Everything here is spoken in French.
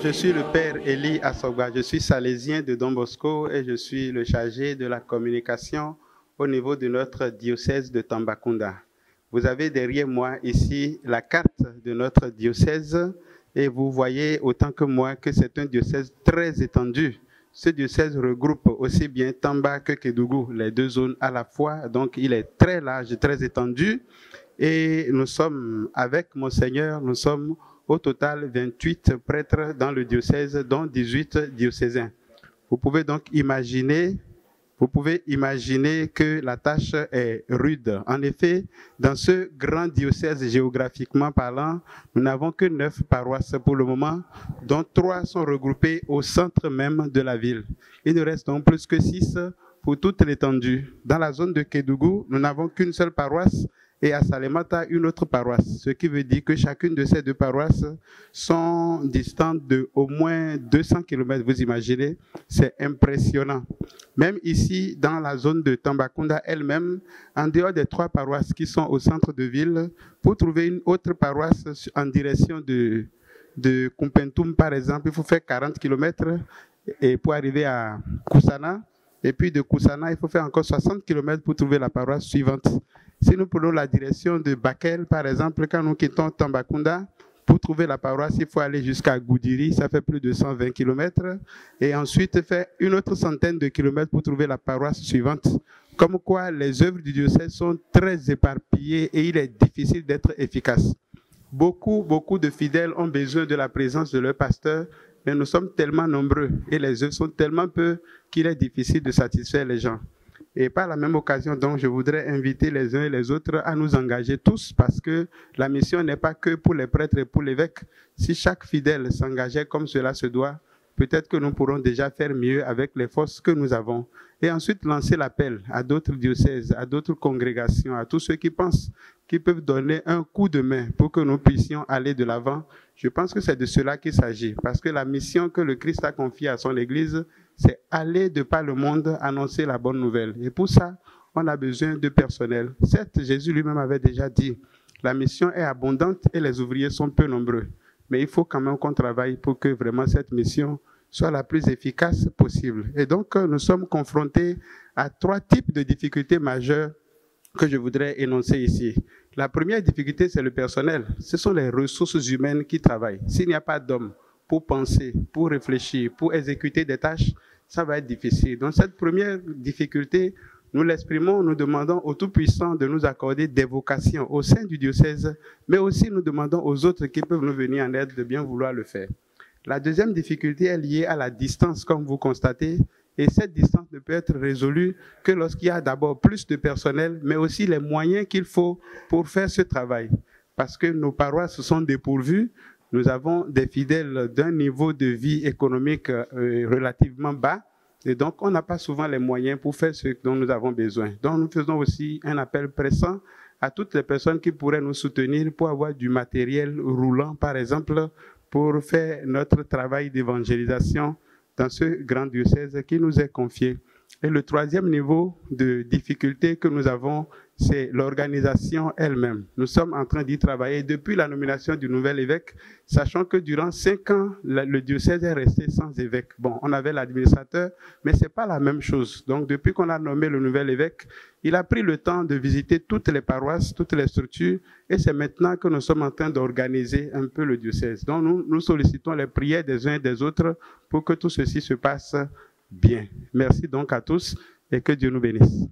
je suis le père Élie Assoba, je suis salésien de Don Bosco et je suis le chargé de la communication au niveau de notre diocèse de Tambacounda. Vous avez derrière moi ici la carte de notre diocèse et vous voyez autant que moi que c'est un diocèse très étendu. Ce diocèse regroupe aussi bien Tamba que Kédougou, les deux zones à la fois, donc il est très large, très étendu et nous sommes avec Monseigneur, nous sommes au total 28 prêtres dans le diocèse, dont 18 diocésains. Vous pouvez donc imaginer que la tâche est rude. En effet, dans ce grand diocèse géographiquement parlant, nous n'avons que 9 paroisses pour le moment, dont 3 sont regroupées au centre même de la ville. Il ne reste donc plus que 6 pour toute l'étendue. Dans la zone de Kédougou, nous n'avons qu'une seule paroisse, et à Salémata, une autre paroisse. Ce qui veut dire que chacune de ces 2 paroisses sont distantes de au moins 200 km, vous imaginez, c'est impressionnant. Même ici, dans la zone de Tambacounda elle-même, en dehors des 3 paroisses qui sont au centre de ville, pour trouver une autre paroisse en direction de Kumpentoum, par exemple, il faut faire 40 km et pour arriver à Koussana. Et puis de Koussana, il faut faire encore 60 km pour trouver la paroisse suivante. Si nous prenons la direction de Bakel, par exemple, quand nous quittons Tambacounda, pour trouver la paroisse, il faut aller jusqu'à Goudiri, ça fait plus de 120 km, et ensuite faire une autre centaine de kilomètres pour trouver la paroisse suivante. Comme quoi, les œuvres du diocèse sont très éparpillées et il est difficile d'être efficace. Beaucoup de fidèles ont besoin de la présence de leur pasteur, mais nous sommes tellement nombreux et les œuvres sont tellement peu qu'il est difficile de satisfaire les gens. Et par la même occasion, donc, je voudrais inviter les uns et les autres à nous engager tous parce que la mission n'est pas que pour les prêtres et pour l'évêque. Si chaque fidèle s'engageait comme cela se doit, peut-être que nous pourrons déjà faire mieux avec les forces que nous avons. Et ensuite, lancer l'appel à d'autres diocèses, à d'autres congrégations, à tous ceux qui pensent qu'ils peuvent donner un coup de main pour que nous puissions aller de l'avant. Je pense que c'est de cela qu'il s'agit, parce que la mission que le Christ a confiée à son Église, c'est aller de par le monde annoncer la bonne nouvelle. Et pour ça, on a besoin de personnel. Certes, Jésus lui-même avait déjà dit, la mission est abondante et les ouvriers sont peu nombreux. Mais il faut quand même qu'on travaille pour que vraiment cette mission soit la plus efficace possible. Et donc, nous sommes confrontés à 3 types de difficultés majeures que je voudrais énoncer ici. La première difficulté, c'est le personnel. Ce sont les ressources humaines qui travaillent. S'il n'y a pas d'hommes pour penser, pour réfléchir, pour exécuter des tâches, ça va être difficile. Donc cette première difficulté, nous l'exprimons, nous demandons au Tout-Puissant de nous accorder des vocations au sein du diocèse, mais aussi nous demandons aux autres qui peuvent nous venir en aide de bien vouloir le faire. La deuxième difficulté est liée à la distance, comme vous constatez, et cette distance ne peut être résolue que lorsqu'il y a d'abord plus de personnel, mais aussi les moyens qu'il faut pour faire ce travail. Parce que nos paroisses sont dépourvues, nous avons des fidèles d'un niveau de vie économique relativement bas, et donc on n'a pas souvent les moyens pour faire ce dont nous avons besoin. Donc nous faisons aussi un appel pressant à toutes les personnes qui pourraient nous soutenir pour avoir du matériel roulant, par exemple, pour faire notre travail d'évangélisation dans ce grand diocèse qui nous est confié. Et le troisième niveau de difficulté que nous avons, c'est l'organisation elle-même. Nous sommes en train d'y travailler depuis la nomination du nouvel évêque, sachant que durant 5 ans, le diocèse est resté sans évêque. Bon, on avait l'administrateur, mais ce n'est pas la même chose. Donc, depuis qu'on a nommé le nouvel évêque, il a pris le temps de visiter toutes les paroisses, toutes les structures, et c'est maintenant que nous sommes en train d'organiser un peu le diocèse. Donc, nous sollicitons les prières des uns et des autres pour que tout ceci se passe bien. Merci donc à tous et que Dieu nous bénisse.